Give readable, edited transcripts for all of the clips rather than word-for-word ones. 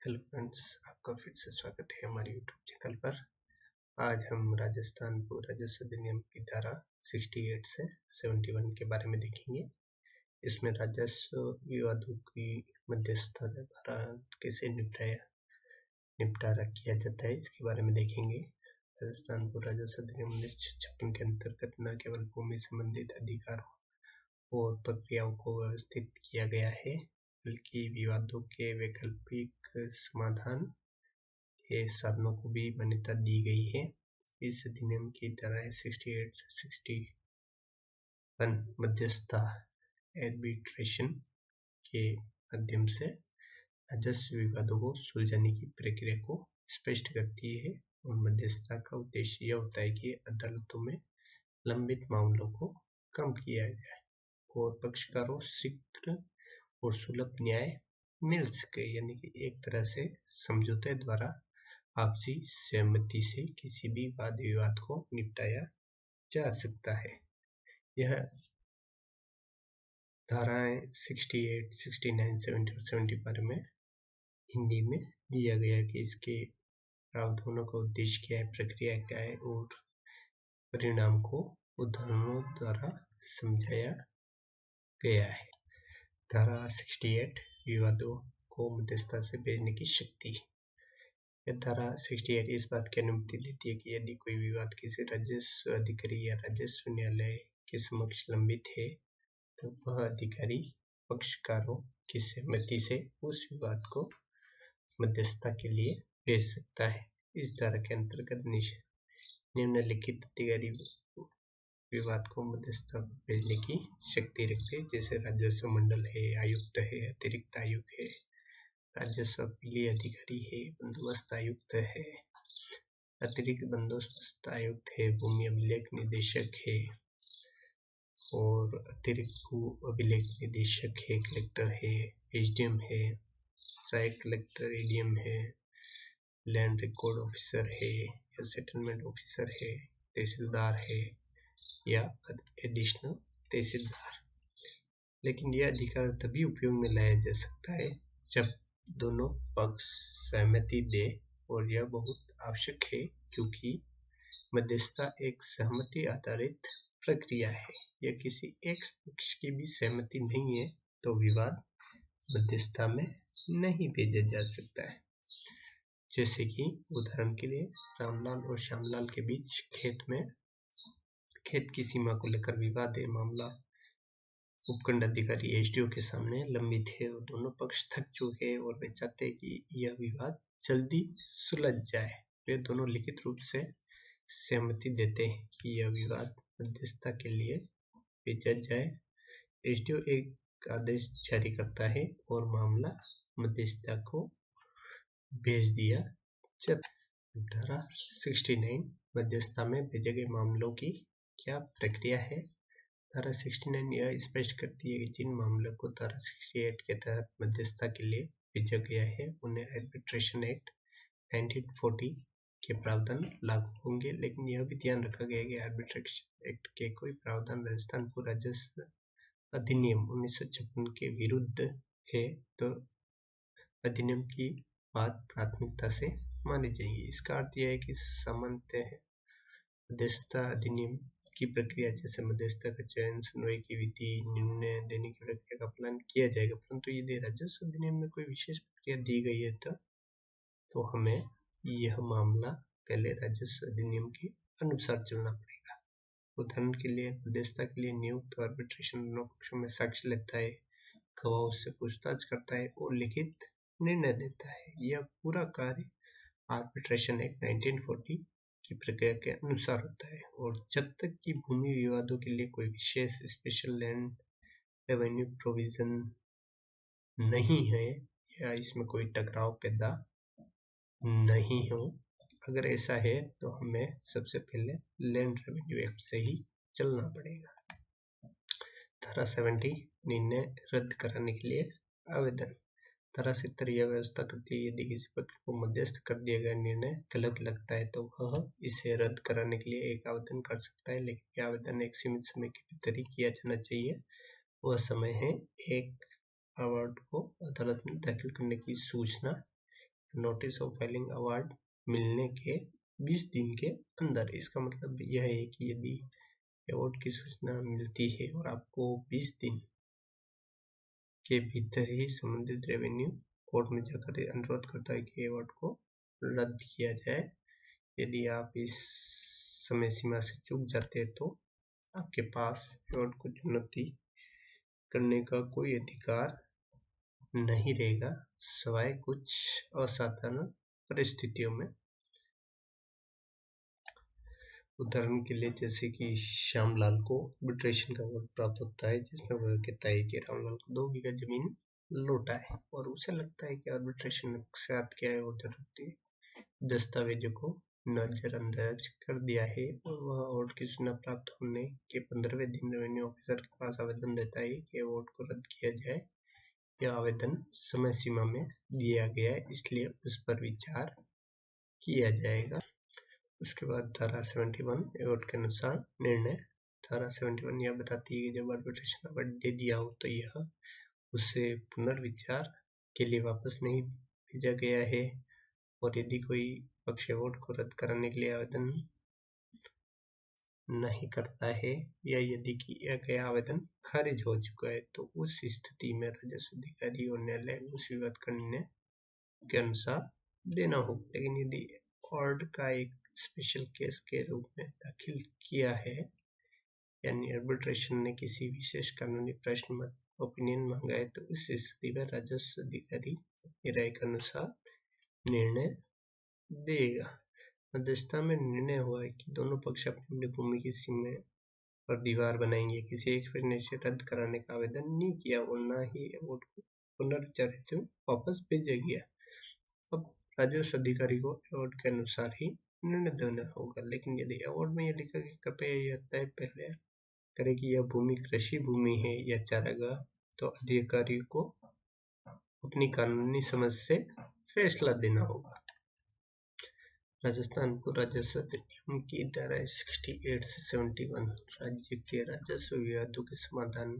Hello friends, आपका फिर से स्वागत है हमारे यूट्यूब चैनल पर। आज हम राजस्थान भू राजस्व अधिनियम की धारा 68 से 71 के बारे में देखेंगे। इसमें राजस्व विवादों की मध्यस्थता के द्वारा कैसे निपटारा किया जाता है इसके बारे में देखेंगे। राजस्थान भू राजस्व अधिनियम 1956 के अंतर्गत न केवल भूमि संबंधित अधिकारों और प्रक्रियाओं को व्यवस्थित किया गया है, बल्कि विवादों के वैकल्पिक समाधान के साधनों को भी मान्यता दी गई है। इस अधिनियम की धाराएं 68 से 61 मध्यस्थता आर्बिट्रेशन के माध्यम से राजस्व विवादों को सुलझाने की प्रक्रिया को स्पष्ट करती है और मध्यस्थता का उद्देश्य यह होता है कि अदालतों में लंबित मामलों को कम किया जाए और पक्षकारों शीघ्र और सुलभ न्याय मिल सके, यानी कि एक तरह से समझौते द्वारा आपसी सहमति से किसी भी वाद विवाद को निपटाया जा सकता है। यह धाराएं 68, 69, 70 और 70 बारे में हिंदी में दिया गया है कि इसके प्रावधानों का उद्देश्य क्या है, प्रक्रिया क्या है और परिणाम को उदाहरणों द्वारा समझाया गया है। धारा 68 विवादों को मध्यस्थता से भेजने की शक्ति। यह धारा 68 इस बात की अनुमति देती है कि यदि कोई विवाद किसी राजस्व अधिकारी या राजस्व न्यायालय के समक्ष लंबित है, तो वह अधिकारी पक्षकारों की सहमति से उस विवाद को मध्यस्थता के लिए भेज सकता है। इस धारा के अंतर्गत निम्नलिखित अधिकारी विवाद को मध्यस्थता भेजने की शक्ति रखते हैं, जैसे राजस्व मंडल है, आयुक्त है, अतिरिक्त आयुक्त है, राजस्व अपीलीय अधिकारी है, बंदोबस्त आयुक्त है, अतिरिक्त बंदोबस्त आयुक्त है, भूमि अभिलेख निदेशक है और अतिरिक्त भू अभिलेख निदेशक है, कलेक्टर है, एसडीएम है, सहायक कलेक्टर एडीएम है, लैंड रिकॉर्ड ऑफिसर है या सेटलमेंट ऑफिसर है, तहसीलदार है या एडिशनल तहसीलदार। लेकिन यह अधिकार तभी उपयोग में लाया जा सकता है जब दोनों पक्ष सहमति दे, और यह बहुत आवश्यक है क्योंकि मध्यस्थता एक सहमति आधारित प्रक्रिया है। यह किसी एक पक्ष की भी सहमति नहीं है तो विवाद मध्यस्थता में नहीं भेजा जा सकता है। जैसे कि उदाहरण के लिए रामलाल और श्यामलाल के बीच खेत की सीमा को लेकर विवाद है। मामला उपखंड अधिकारी एसडीओ के सामने लंबित है और दोनों पक्ष थक चुके हैं और वे चाहते हैं कि यह विवाद जल्दी सुलझ जाए। वे दोनों लिखित रूप से सहमति देते हैं कि यह विवाद मध्यस्थता के लिए भेजा जाए। एसडीओ एक आदेश जारी करता है और मामला मध्यस्थता को भेज दिया जाता है। धारा 69 मध्यस्थता में भेजे गए मामलों की क्या प्रक्रिया है। धारा 69 यह स्पष्ट करती है कि जिन मामलों को धारा 68 के तहत मध्यस्थता के लिए भेजा गया है उन्हें आर्बिट्रेशन एक्ट 1940 के प्रावधान लागू होंगे, लेकिन यह भी ध्यान रखा गया है कि आर्बिट्रेशन एक्ट के कोई प्रावधान राजस्थान भू राजस्व अधिनियम 1956 के विरुद्ध है तो अधिनियम की बात प्राथमिकता से मानी जाएगी। इसका अर्थ यह है कि सामान्यतः मध्यस्थता अधिनियम की प्रक्रिया जैसे मध्यस्थता का चयन, सुनवाई की विधि, निर्णय देने की प्रक्रिया का पालन किया जाएगा, परंतु यदि राजस्व अधिनियम में कोई विशेष प्रक्रिया दी गई है तो हमें यह मामला पहले राजस्व अधिनियम के अनुसार चलना पड़ेगा। उदाहरण के लिए मध्यस्थता के लिए नियुक्त आर्बिट्रेशन दोनों पक्षों में साक्ष्य लेता है, गवाहों से पूछताछ करता है और लिखित निर्णय देता है। यह पूरा कार्य आर्बिट्रेशन एक्ट 1940 की प्रक्रिया के अनुसार होता है और जब तक कि भूमि विवादों के लिए कोई विशेष स्पेशल लैंड रेवेन्यू प्रोविजन नहीं है या इसमें कोई टकराव पैदा नहीं हो, अगर ऐसा है तो हमें सबसे पहले लैंड रेवेन्यू एक्ट से ही चलना पड़ेगा। धारा 70 निर्णय रद्द कराने के लिए आवेदन। धारा 70 यह व्यवस्था करती है यदि किसी पक्ष को मध्यस्थ कर दिया गया निर्णय गलत लगता है तो वह इसे रद्द कराने के लिए एक आवेदन कर सकता है, लेकिन यह आवेदन एक सीमित समय के भीतर ही किया जाना चाहिए। वह समय है एक अवार्ड को अदालत में दाखिल करने की सूचना नोटिस ऑफ फाइलिंग अवार्ड मिलने के 20 दिन के अंदर। इसका मतलब यह है कि यदि अवार्ड की सूचना मिलती है और आपको 20 दिन के भीतर ही संबंधित रेवेन्यू कोर्ट में जाकर अनुरोध करता है कि अवार्ड को रद्द किया जाए, यदि आप इस समय सीमा से चूक जाते हैं तो आपके पास अवार्ड को चुनौती करने का कोई अधिकार नहीं रहेगा, सिवाय कुछ असाधारण परिस्थितियों में। उदाहरण के लिए जैसे कि श्यामलाल को आर्बिट्रेशन का अवार्ड प्राप्त होता है, जिसमें वह कहता है कि रामलाल को 2 बीघा जमीन लौटा है और उसे लगता है कि आर्बिट्रेशन ने पक्षाघात किया है और दस्तावेजों को नजरअंदाज कर दिया है, और वह अवार्ड की सूचना प्राप्त होने के 15वें दिन रेवेन्यू ऑफिसर के पास आवेदन देता है कि अवार्ड को रद्द किया जाए। यह आवेदन समय सीमा में दिया गया है, इसलिए उस पर विचार किया जाएगा। उसके बाद धारा 71 अवार्ड के अनुसार निर्णय। धारा 71 यह बताती है कि जब आर्बिट्रेशन अवार्ड दे दिया हो तो यह उसे पुनर्विचार के लिए वापस नहीं भेजा गया है, और यदि कोई पक्ष अवार्ड को रद्द कराने के लिए आवेदन नहीं करता है या यदि किया गया आवेदन खारिज हो चुका है तो उस स्थिति में राजस्व अधिकारी और न्यायालय उस विवाद का निर्णय के अनुसार देना होगा। लेकिन यदि अवार्ड का एक स्पेशल केस के रूप में दाखिल किया है, यानी आर्बिट्रेशन ने किसी विशेष कानूनी प्रश्न में ओपिनियन मांगा है, तो उस स्थिति में राजस्व अधिकारी अपनी राय के अनुसार निर्णय देगा। मध्यस्थता में निर्णय हुआ है कि दोनों पक्ष अपनी अपनी भूमि की सीमा पर दीवार बनाएंगे, किसी एक पक्ष ने इसे रद्द कराने का आवेदन नहीं किया और न ही अवार्ड को पुनर्विचार हेतु वापस भेजा गया। अब राजस्व अधिकारी को अवार्ड के अनुसार ही निर्णय देना होगा, लेकिन यदि अवार्ड में यह लिखा कि कृपया यह तय पहले करे कि यह भूमि कृषि भूमि है या चारागाह, तो अधिकारी को अपनी कानूनी समझ से फैसला देना होगा। राजस्थान को राजस्व अधिनियम की धारा 68 से 71 राज्य के राजस्व विवादों के समाधान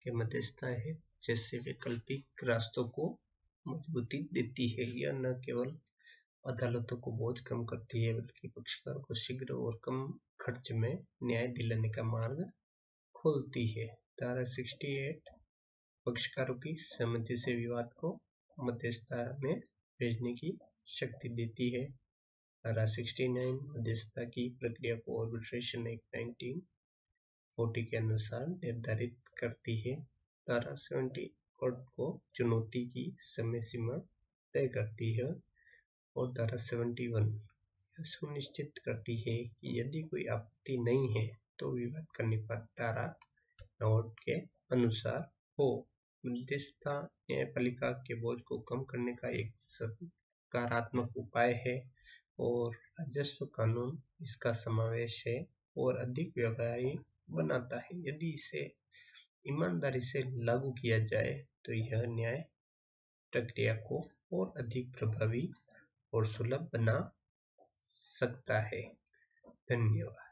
के मध्यस्थता है जैसे वैकल्पिक रास्तों को मजबूती देती है। यह न केवल अदालतों को बोझ कम करती है बल्कि पक्षकारों को शीघ्र और कम खर्च में न्याय दिलाने का मार्ग खोलती है। धारा 68 पक्षकारों की सहमति से विवाद को मध्यस्थता में भेजने की शक्ति देती है। धारा 69 मध्यस्थता की प्रक्रिया को आर्बिट्रेशन एक्ट 1940 के अनुसार निर्धारित करती है। धारा 70 कोर्ट को चुनौती की समय सीमा तय करती है और धारा 71 यह सुनिश्चित करती है कि यदि कोई आपत्ति नहीं है तो विवाद का निपटारा अवार्ड के अनुसार हो। मध्यस्थता न्यायपालिका के बोझ को कम करने का एक सकारात्मक उपाय है और राजस्व कानून इसका समावेश है और अधिक व्यावहारिक बनाता है। यदि इसे ईमानदारी से लागू किया जाए तो यह न्याय प्रक्रिया को और अधिक प्रभावी और सुलभ बना सकता है। धन्यवाद।